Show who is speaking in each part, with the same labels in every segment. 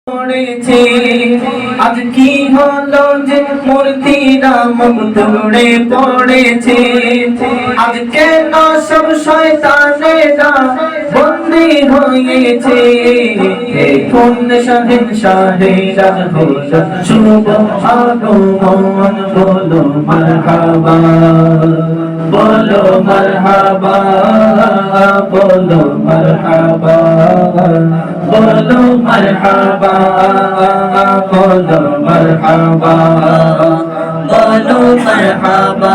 Speaker 1: পড়েছে আজ কি হলো যে মূর্তিরা মুখ তুলে পড়েছে আজ কেন সব শয়তানেরা বন্দী হয়েছে কোন শাহেরা হলো শুভ আগমন বলো মারহাবা বলো মারহাবা বলো মারহাবা বলো মারহাবা বলো মারহাবা বলো মারহাবা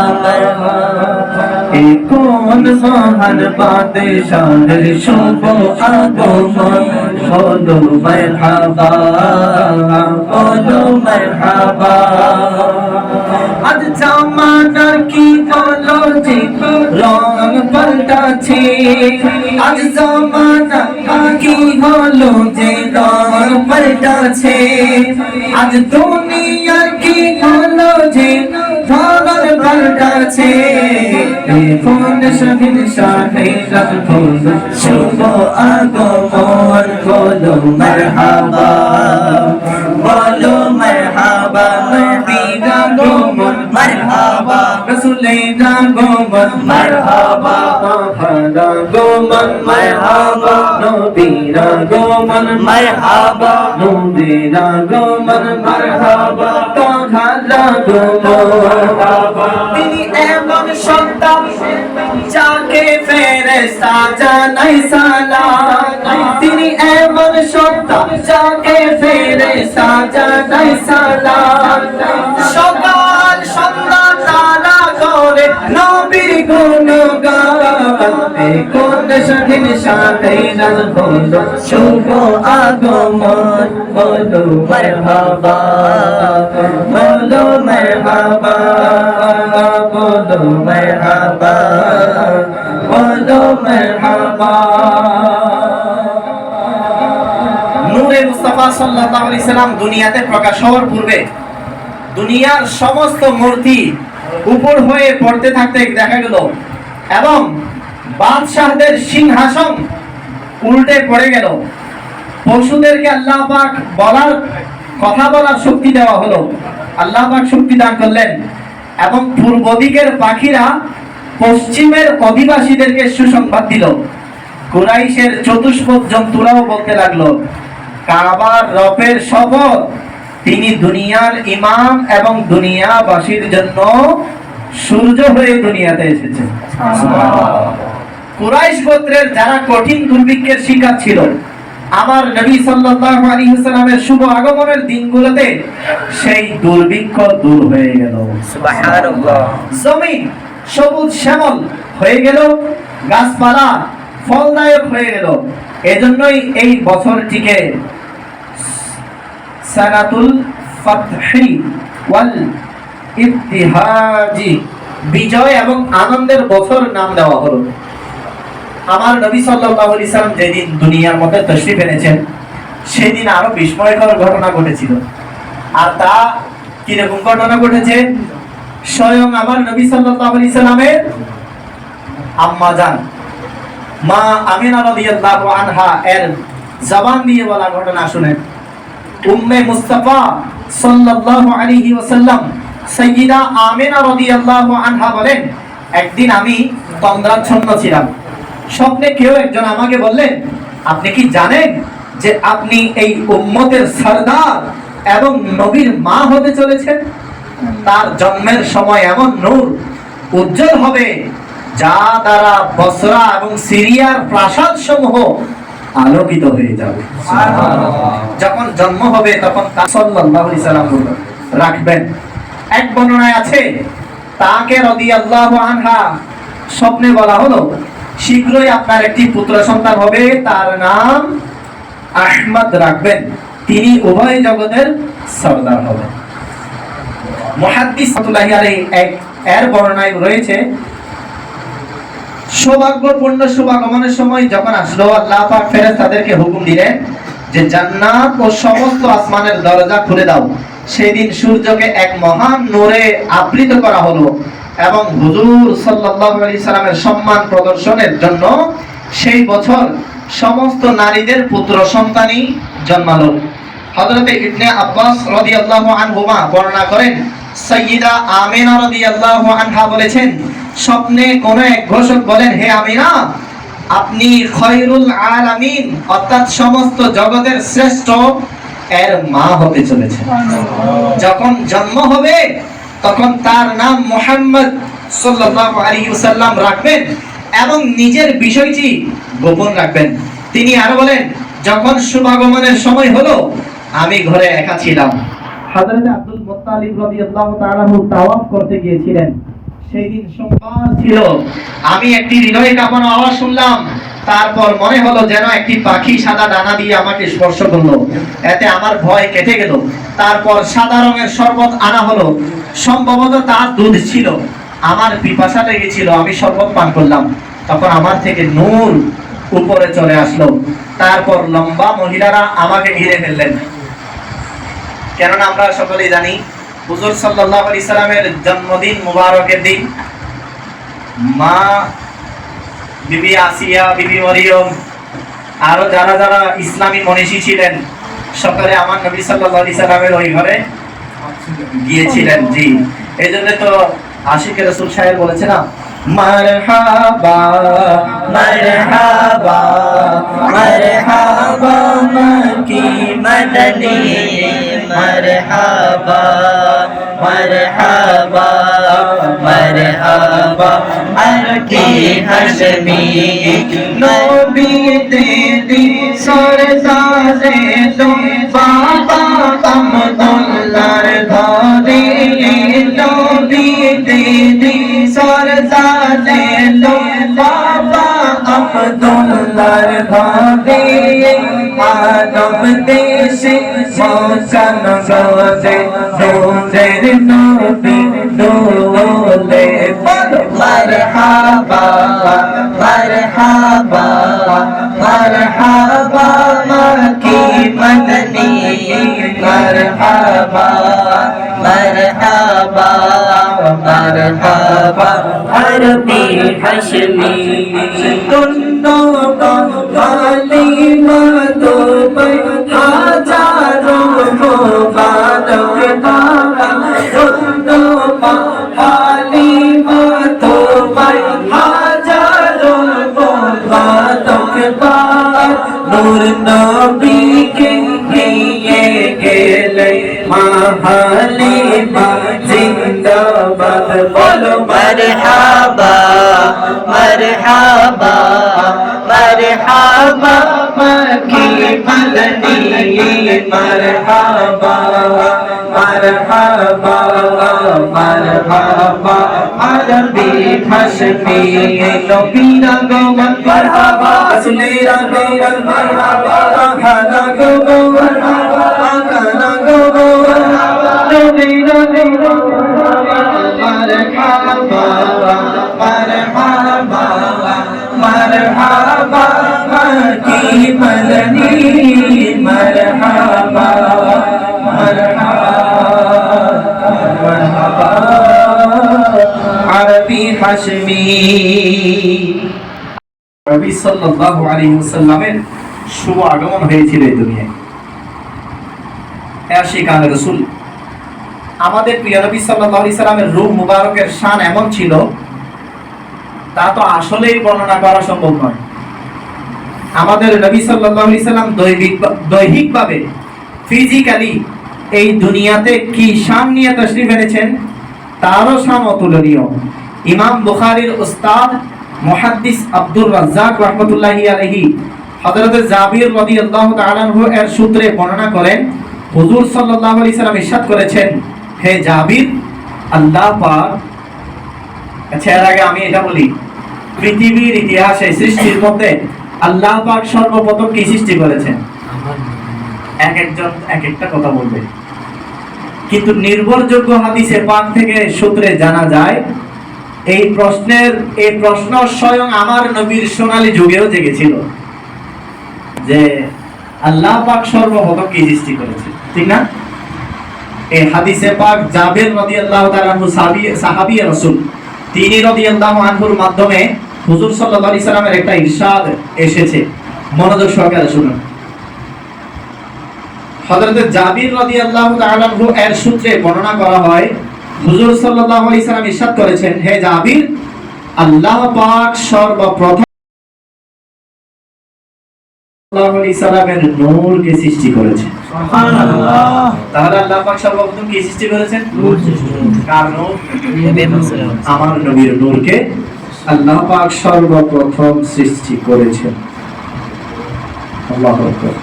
Speaker 1: কোন মহান বাদশাহের শুভ আগমন বলো মারহাবা বলো মারহাবা আজ জামানার কি বলো যে রং পাল্টাছে আজ জামানা কি হলো যে রং পাল্টাছে আজ দুনিয়ার কি হলো যে ধরন পাল্টাছে কোন শহীদ শাহেরা হলো শুভ আগমন বলো মারহাবা বলো মারহাবা নবীরা গোমন মারহাবা রাসূলেরা গোমন মারহাবা তাহারা গোমন মারহাবা নবীরা গোমন মারহাবা নবীরা গোমন মারহাবা তাহারা গোমন মারহাবা তিনি এমন সত্তা যাকে ফেরেশতা জানায় সালাম তিনি এমন সত্তা যাকে ফেরেশতা জানায় সালাম সকাল সন্ধ্যা তারা করে নবীর গুণগান কোন শহীদ শাহেরা হলো শুভ আগমন বলো মারহাবা বলো মারহাবা বলো মারহাবা বলো মারহাবা নূরে মুস্তাফা সাল্লাল্লাহু আলাইহি সাল্লাম দুনিয়াতে প্রকাশ হওয়ার পূর্বে দুনিয়ার সমস্ত মূর্তি উপর হয়ে পড়তে থাকতে দেখা গেল এবং বাদশাহদের সিংহাসন উল্টে পড়ে গেল পশুদেরকে আল্লাহ পাক কথা বলার শক্তি দেওয়া হলো আল্লাহ পাক শক্তি দান করলেন এবং পূর্ব দিকের পাখিরা পশ্চিমের অধিবাসীদেরকে সুসংবাদ দিল কুরাইশের চতুষ্পদ জন্তুরাও বলতে লাগলো কাবার রবের শপথ তিনি দুনিয়ার ইমাম এবং দুনিয়াবাসীর জন্য সূর্য হয়ে দুনিয়াতে এসেছে কুরাইশ গোত্রের যারা কঠিন দুর্ভিক্ষের শিকার ছিল আমার নবী সাল্লাল্লাহু আলাইহি ওয়াসাল্লামের শুভ আগমনের দিনগুলোতে সেই দুর্ভিক্ষ দূর হয়ে গেল সুবহানাল্লাহ জমিন সবুজ শ্যামল হয়ে গেল গাছপালা ফলদায়ক হয়ে গেল এজন্যই এই বছরটিকে সানাতুল ফাতহি ওয়াল ইবতিহাজি বিজয় এবং আনন্দের বছর নাম দেওয়া হলো আমার নবী সাল্লাল্লাহু আলাইহি সাল্লাম যেদিন দুনিয়ার মধ্যে তশরিফ এনেছেন সেদিন আরো বিস্ময়কর ঘটনা ঘটেছিল আর তা কিরকম ঘটনা ঘটেছে স্বয়ং আমার নবী সাল্লাল্লাহু আলাইহি সাল্লামের আম্মা জান মা আমিনা রাদিয়াল্লাহু আনহা এর জবান দিয়ে বলা ঘটনা শুনেন উম্মে মুস্তাফা সাল্লাল্লাহু আলাইহি ওয়াসাল্লাম সাইয়্যিদা আমিনা রাদিয়াল্লাহু আনহা বলেন একদিন আমি তন্দ্রাচ্ছন্ন ছিলাম স্বপ্নে কেউ একজন আমাকে বললেন আপনি কি জানেন যে আপনি এই উম্মতের সরদার এবং নবীর মা হতে চলেছেন তার জন্মের সময় এমন নূর উজ্জ্বল হবে যা দ্বারা বসরা এবং সিরিয়ার প্রাসাদ সমূহ আলোকিত হয়ে যাবে যখন জন্ম হবে তখন সাল্লাল্লাহু আলাইহি সাল্লাম রাখবেন এক বর্ণনায় আছে তাকে রাদিয়াল্লাহু আনহা স্বপ্নে বলা হলো শীঘ্রই আপনার একটি পুত্র সন্তান হবে তার নাম আহমদ রাখবেন তিনি উভয় জগতের সরদার হবেন মুহাদ্দিস রাহমাতুল্লাহি আলাইহি এর বর্ণনায় রয়েছে সৌভাগ্যপূর্ণ শুভাগমনের সময় যখন আসলো আল্লাহ পাক ফেরেশতাদেরকে হুকুম দিলেন যে জান্নাত ও সমস্ত আসমানের দরজা খুলে দাও সেদিন সূর্যকে এক মহান নূরে আবৃত করা হলো এবং হুজুর সাল্লাল্লাহু আলাইহি সাল্লামের সম্মান প্রদর্শনের জন্য সেই বছর সমস্ত নারীদের পুত্র সন্তানই জন্মালো। হযরত ইবনে আব্বাস রাদিয়াল্লাহু আনহুমা বর্ণনা করেন, সাইয়্যিদা আমিনা রাদিয়াল্লাহু আনহা বলেছেন, স্বপ্নে কোন এক ঘোষক বলেন, হে আমিনা, আপনি খয়রুল আলামিন অর্থাৎ সমস্ত জগতের শ্রেষ্ঠ এর মা হতে চলেছেন। যখন জন্ম হবে তখন তার নাম মুহাম্মদ সাল্লাল্লাহু আলাইহি ওয়াসাল্লাম রাখবেন এবং নিজের বিষয়টি গোপন রাখবেন। তিনি আরো বলেন, যখন শুভাগমনের সময় হলো আমি ঘরে একা ছিলাম। হযরত আব্দুল মুত্তালিব রাদিয়াল্লাহু তাআলা তাওয়াফ করতে গিয়েছিলেন। সেই দিন সোমবার ছিল। আমি একটি হৃদয় কাঁপানো আওয়াজ শুনলাম। তারপর মনে হলো যেন একটি পাখি সাদা ডানা দিয়ে আমাকে স্পর্শ করলো। এতে আমার ভয় কেটে গেল। তারপর সাদা রঙের শরবত আনা হলো, সম্ভবত তার দুধ ছিল। আমার পিপাসা লেগেছিল, আমি শরবত পান করলাম। তখন আমার থেকে নূর উপরে চলে আসলো। তারপর লম্বা মহিলারা আমাকে ঘিরে ফেললেন। কেননা আমরা সকলেই জানি হুজুর সাল্লাল্লাহু আলাইহি সাল্লামের জন্মদিন মুবারকের দিন মা বিবি আসিয়া, বিবি মরিয়ম, আরো যারা যারা ইসলামী মনীষী ছিলেন সকলে আমার নবী সাল্লাল্লাহু আলাইহি সাল্লামের ওই ঘরে গিয়েছিলেন। জি, এইজন্য তো আশিকে রাসূল শায়ের বলেছে না, মারহাবা মারহাবা মারহাবা মক্কি মদনী, মারহাবা মারহাবা মারহাবা আরকি হাশমি, নবী তেরি সরদারে তো বাবা আব্দুল্লাহর ঘরে, নবী তেরি সরদারে তো বাবা আব্দুল্লাহর ঘরে, আদম দেশে মৌসম গজে নূরের নবী দোলে, মারহাবা মারহাবা মারহাবা মক্কি মদনী, মারহাবা মারহাবা মারহাবা আরবি হাশমি, দুনো কালি মতো হাজারো মুবারক বাবা, দুনো কালি মতো হাজারো মুবারক বাবা, নূর নবীকে নিয়ে গেলে মাহালিমা জিন্দাবাদ, বলো মারহাবা মারহাবা মারহাবা মক্কি মদনী, মারহাবা মারহাবা মারহাবা আরবি হাশমি, নবীরা গোবর মারহাবা, রাসূলেরা গোবর মারহাবা, রাহারা গোবর মারহাবা, আকারা গোবর মারহাবা, নবীরা গোবর মারহাবা মারহাবা মারহাবা মক্কি মদনী, মারহাবা মারহাবা আরবি হাশমি। নবী সাল্লাল্লাহু আলাইহি ওয়াসাল্লামের শুভ আগমন হয়েছিল এই দুনিয়ায়। আশিকানে রাসূল আমাদের প্রিয় নবী সাল্লাল্লাহু আলাইহি সাল্লামের রূহ মুবারকের শান এমন ছিল, তা তো আসলেই বর্ণনা করা সম্ভব নয়। আমাদের নবী সাল্লাল্লাহু আলাইহি সাল্লাম দৈহিকভাবে ফিজিক্যালি এই দুনিয়াতে কি শান নিয়ে তাশরীফ এনেছেন তারও শান অতুলনীয়। ইমাম বুখারীর উস্তাদ মুহাদ্দিস আব্দুর রাজ্জাক রাহমাতুল্লাহি আলাইহি হযরত জাবির রাদিয়াল্লাহু তাআলা আনহু এর সূত্রে বর্ণনা করেন, হুজুর সাল্লাল্লাহু আলাইহি সাল্লাম ইরশাদ করেছেন, হে জাবির, আল্লাহ পাক, আচ্ছা এর আগে আমি এটা বলি, পৃথিবীর ইতিহাসে সৃষ্টির মধ্যে আল্লাহ পাক সর্বপ্রথম কি সৃষ্টি করেছেন? এক একজন এক একটা কথা বলবে, কিন্তু নির্ভরযোগ্য হাদিসে পাক থেকে সূত্রে জানা যায় এই প্রশ্ন স্বয়ং আমার নবীর সোনালী যুগেও জেগেছিল যে আল্লাহ পাক সর্বপ্রথম কি সৃষ্টি করেছে, ঠিক না? এই হাদিসে পাক জাবির রাদিয়াল্লাহু তাআলা আনহু সাহাবী রাসূল, তিনি রাদিয়াল্লাহু আনহুর মাধ্যমে হুজুর সাল্লাল্লাহু আলাইহি সাল্লামের একটা ইরশাদ এসেছে, মনোযোগ সহকারে শুনুন। হযরত জাবির রাদিয়াল্লাহু তাআলা আনহু এর সূত্রে বর্ণনা করা হয়, হুজুর সাল্লাল্লাহু আলাইহি সাল্লাম ইরশাদ করেছেন, হে জাবির, আল্লাহ পাক সর্বপ্রথম সাল্লাল্লাহু আলাইহি সাল্লামের নূরকে সৃষ্টি করেছেন। সুবহানাল্লাহ। তাহলে আল্লাহ পাক সর্বপ্রথম কি সৃষ্টি করেছেন? নূর সৃষ্টি করেছেন। কার নূর? আমার নবীর নূরকে আল্লাহ পাক সর্বপ্রথম সৃষ্টি করেছেন। আল্লাহু আকবার।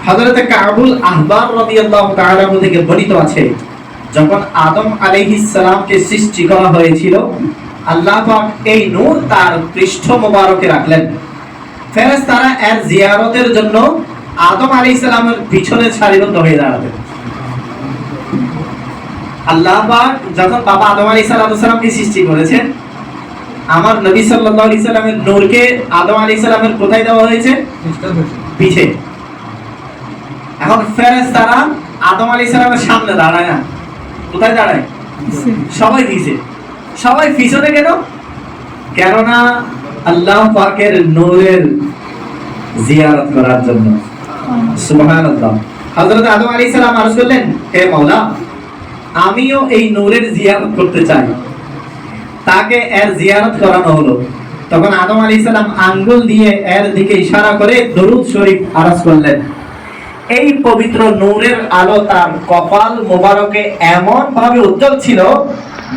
Speaker 1: হযরত কাবুল আহবার রাদিয়াল্লাহু তাআলা আনহু থেকে বর্ণিত আছে, যখন আদম আলাইহিস সালামকে সৃষ্টি করা হয়েছিল, আল্লাহ পাক এই নূর তার পৃষ্ঠ মোবারকে রাখলেন। ফেরেশতারা এর জিয়ারতের জন্য আদম আলাইহিস সালামের পিছনে সারিবদ্ধ হয়ে দাঁড়াতেন। আল্লাহ পাক যখন বাবা আদম আলাইহিস সালামকে সৃষ্টি করেছেন, আমার নবী সাল্লাল্লাহু আলাইহি সাল্লামের নূরকে আদম আলাইহিস সালামের কোথায় দেওয়া হয়েছে? পিছে। এখন ফেরেশতারা আদম আলাইহিস সালামের সামনে দাঁড়ায় না, কোথায় দাঁড়ায়? সবাই পিছে। সবাই পিছনে কেন? কেননা আল্লাহ পাকের নূরের জিয়ারত করার জন্য। সুবহানাল্লাহ। হযরত আদম আলাইহিস সালাম আরজ করলেন, হে মাওলা, আমিও এই নূরের জিয়ারত করতে চাই। তাকে এর জিয়ারত করানো হলো। তখন আদম আলাইহিস সালাম আঙ্গুল দিয়ে এর দিকে ইশারা করে দরুদ শরীফ আরজ করলেন। এই পবিত্র নূরের আলো তার কপাল মোবারকে এমন ভাবে উজ্জ্বল ছিল,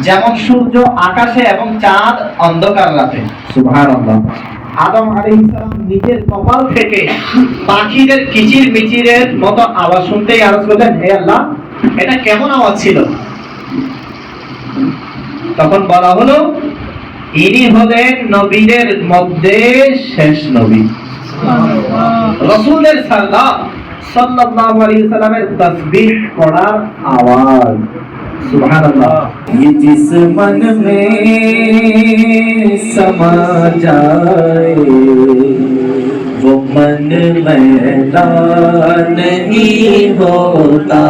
Speaker 1: যেমন সূর্য আকাশে এবং চাঁদ অন্ধকার রাতে। সুবহানাল্লাহ। আদম আলাইহিস সালাম নিজের কপাল থেকে পাখিদের কিচির মিচিরের মতো আওয়াজ শুনতেই আরজ করলেন, হে আল্লাহ, এটা কেমন আওয়াজ ছিল? তখন বলা হলো, ইনি হলেন নবীদের মধ্যে শেষ নবী। রাসূলের সাল্লাল্লাহু আলাইহি সাল্লামের তাসবিহ পড়ার আওয়াজ। সুবহানাল্লাহ। ये जिस मन में समा जाए वो मन मैला नहीं होता,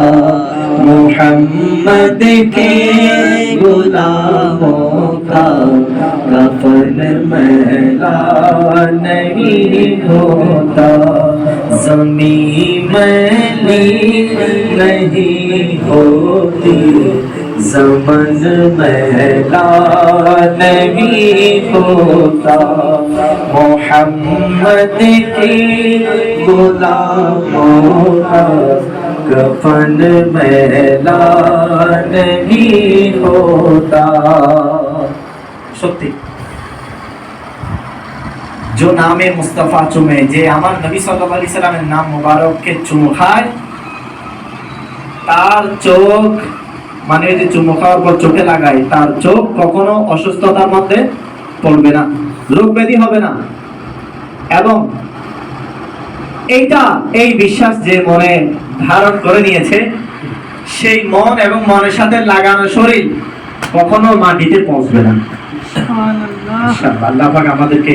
Speaker 1: मोहम्मद के गुलामों का कफन मैला नहीं होता, ज़मीन मैली नहीं होती, ज़मन मैला नहीं होता, मोहम्मद के गुलामों का कफन मैला नहीं होता। সত্যি, जो नामे मुस्तफा चुमे, जे আমার নবী সাল্লাল্লাহু আলাইহি সাল্লামের নাম মুবারককে চুমু খায়, তার চোখ, মানে যে চুমু খাওয়ার পর চোখে লাগায়, তার চোখ কখনো অসুস্থতার মধ্যে পড়বে না, রোগ ব্যাধি হবে না। এবং এই বিশ্বাস যে মনে ধারণ করে নিয়েছে, সেই মন এবং মনের সাথে লাগানো শরীর কখনো মাটিতে পৌঁছবে না। সুবহানাল্লাহ। আল্লাহ পাক আমাদেরকে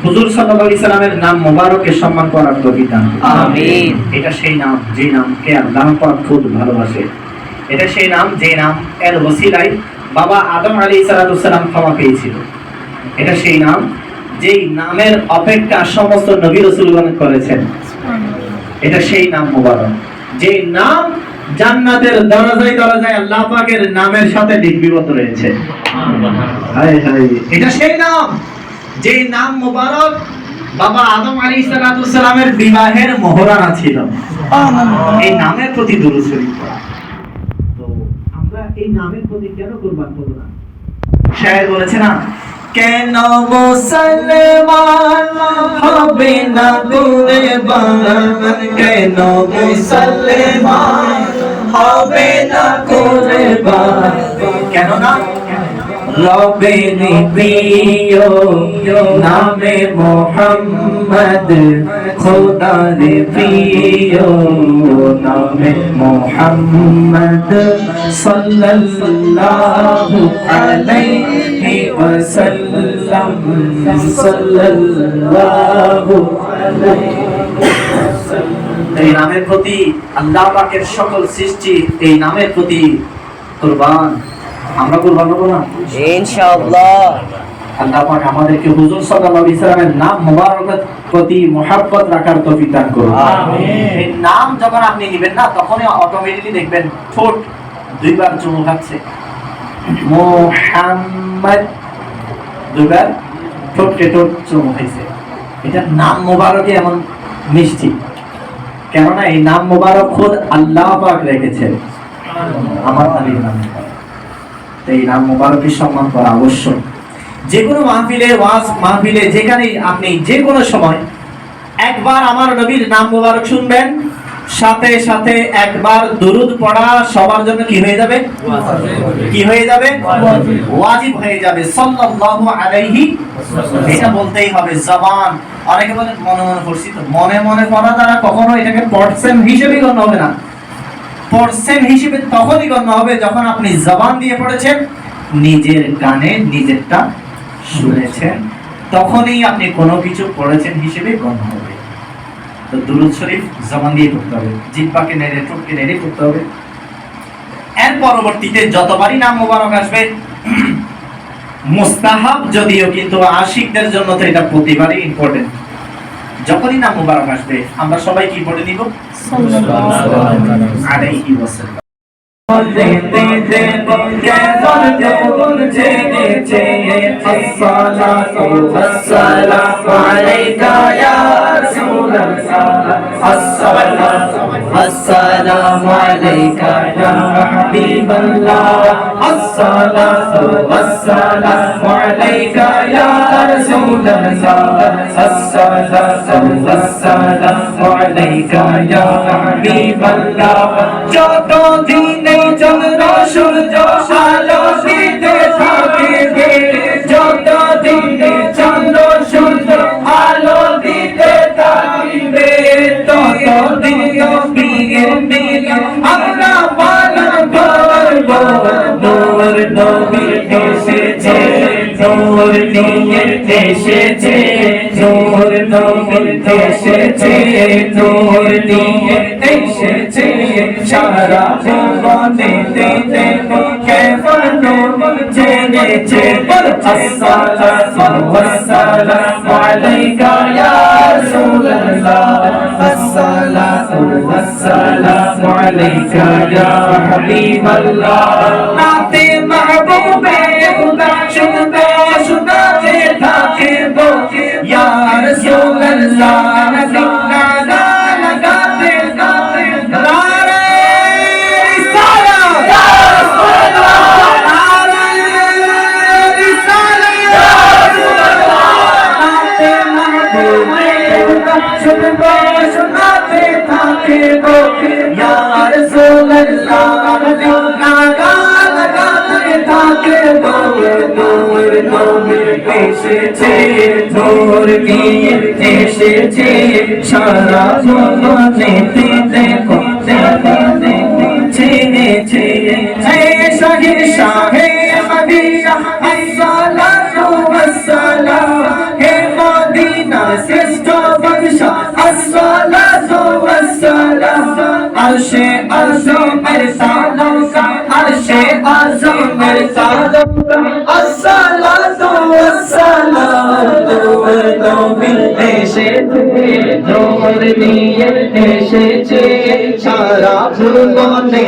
Speaker 1: হুজুর সাল্লাল্লাহু আলাইহি সাল্লামের নাম মোবারককে সম্মান করার তৌফিক দান করুন। আমিন। এটা সেই নাম যে নামকে আল্লাহ পাক খুব ভালোবাসে। এটা সেই নাম যে নাম এর ওসিলায় বাবা আদম আলাইহিস সালাম ক্ষমা পেয়েছিল। এটা সেই নাম যেই নামের অপেক্ষা সমস্ত নবী রাসূলগণ করেছেন। এটা সেই নাম মোবারক, যে নাম জান্নাতের দরজায় দরজায় আল্লাহ পাকের নামের সাথে লিপিবদ্ধ রয়েছে। হায় হায়, এটা সেই নাম যে নাম মোবারক বাবা আদম আলাইহিস সালামের বিবাহের মোহরানা ছিল। এই নামের প্রতি দুরূদ শরীফ পড়া। তো আমরা এই নামের প্রতি কেন কুরবান করব না? শায়ের বলেছে না, কেন মুসলমান হবে না কুরবান, কেন মুসলমান হবে না কুরবান, কেন না? রবের প্রিয় নামে মোহাম্মদ, খোদার প্রিয় নামে মোহাম্মদ, সাল্লাল্লাহু আলাইহি ওয়াসাল্লাম, সাল্লাল্লাহু আলাইহি ওয়াসাল্লাম। এই নামের প্রতি আল্লাহ পাকের সকল সৃষ্টি এই নামের প্রতি কুরবান। আমরা কুরবান হব না ইনশাআল্লাহ। আল্লাহ পাক আমাদেরকে হুজুর সাল্লাল্লাহু আলাইহি সাল্লামের নাম মুবারকের প্রতি মুহাব্বত রাখার তৌফিক দান করুন। আমিন। এই নাম যখন আপনি নেবেন না, তখনই অটোমেটিক্যালি দেখবেন ঠোঁট দুইবার চুমু খাচ্ছে। মুহাম্মদ দুইবার ঠোঁটে ঠোঁট চুমু খাইছে। এটা নাম মুবারকে এমন মিষ্টি, কেননা এই নাম মুবারক খোদ আল্লাহ পাক রেখেছেন আমার নবীর নামে। এই নাম মুবারকের সম্মান করা আবশ্যক। যে কোনো মাহফিলে, ওয়াজ মাহফিলে, যেখানেই আপনি যে কোনো সময় একবার আমার নবীর নাম মুবারক শুনবেন, সাথে সাথে একবার দুরূদ পড়া সবার জন্য কি হয়ে যাবে? কি হয়ে যাবে? ওয়াজিব হয়ে যাবে। সাল্লাল্লাহু আলাইহি, এটা বলতেই হবে। জবান, অনেকে বলে মনে মনে পড়ছি, তো মনে মনে পড়া দ্বারা কখনো এটাকে পার্সেন্ট হিসেবে গণ্য হবে না। পার্সেন্ট হিসেবে তখনই গণ্য হবে যখন আপনি জবান দিয়ে পড়েছেন, নিজের কানে নিজেরটা শুনেছেন, তখনই আপনি কোনো কিছু পড়েছেন হিসেবে গণ্য হবে। তো দুরূদ শরীফ জবান দিয়ে পড়তে হবে, জিহ্বাকে নেড়ে ঠোঁটকে নেড়ে পড়তে হবে। এর পরবর্তীতে যতবারই নাম মুবারক আসবে, মুস্তাহাব যদিও, কিন্তু আশিকদের জন্য তো এটা প্রতিবারই ইম্পর্টেন্ট। যখনই নাম মুবারক আসবে আমরা সবাই কি পড়ে নিব? সাল্লাল্লাহু আলাইহি ওয়াসাল্লাম। আসসালামু আলাইকা ইয়া রাসূলুল্লাহ, আসসালামু আলাইকা ইয়া হাবিবাল্লাহ, আসসালামু আলাইকা ইয়া রাসূলুল্লাহ, আসসালামু আলাইকা ইয়া হাবিবাল্লাহ। যত দিনে চন্দ্র সূর্য আলো দিতে থাকবে, যত দিনে চন্দ্র সূর্য আলো দিতে থাকবে, তত দিন নবীর দিকে আমরা পালন করব। নূর নবী এসেছে, নূর নিয়ে এসেছে, নূর নবী এসেছে, নূর নিয়ে এসেছে। সারা জীবনে দিতে কেমন নূর জেনেছে। আসসালামু আলাইকা ইয়া রাসূলুল্লাহ, আসসালামু আলাইকা ইয়া হাবিবাল্লাহ। নাতে মাহবুবে খুদা শুনতে শোনাতে থাকিব, ইয়া রাসূলুল্লাহ জিন্দা লাগাতে গাতে নারে রিসালাত, ইয়া রাসূলুল্লাহ নারে রিসালাত, ইয়া রাসূলুল্লাহ। নাতে মাহবুবে খুদা শুনতে শোনাতে থাকিব, ইয়া রাসূলুল্লাহ জিন্দা লাগাতে থাকিব। নূর নবী এসেছে, নূর নিয়ে এসেছে। সারা জীবনে দেখো জেনেছে। হে শাহে শাহে মদিনা, আসসালাতু ওয়াসসালাম। হে মদিনা শ্রেষ্ঠ বাদশা, আসসালাতু ওয়াসসালাম। আরশে আযমের তালুকা, আরশে আযমের তালুকা, আসসালাতু ওয়াসসালাম। নূর নবী এসেছে, নূর নিয়ে এসেছে। সারা জীবনে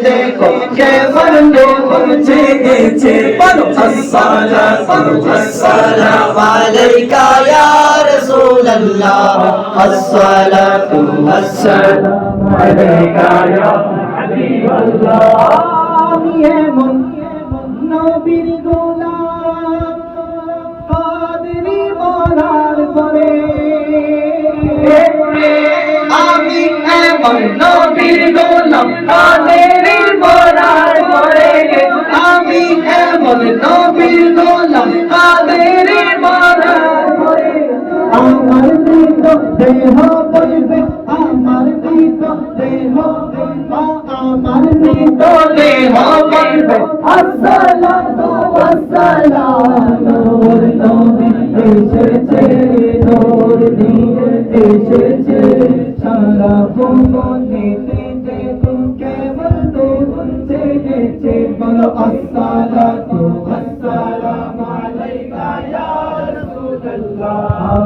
Speaker 1: দেখো কেমন নূর জেগেছে। বলো আসসালামু আলাইকা ইয়া রাসূলুল্লাহ, আসসালামু আলাইকা ইয়া হাবিবাল্লাহ। আমি এমন নবীর গোলাম, কাদেরি বলার পরে। আমি এমন নবীর গোলাম, কাদেরি বলার পরে। আমি এমন নবীর গোলাম, কাদেরি বলার পরে। আমার মৃত দেহ বলবে, আমার মৃত দেহ বলবে, আমার মৃত দেহ বলবে, আসসালাতু ওয়াসসালাম। নূর নবী এসেছে, নূর নিয়ে এসেছে। সারা জীবনে দেখো কেমন নূর জেগেছে। বলো আসসালাতু ওয়াসসালামু আলাইকা।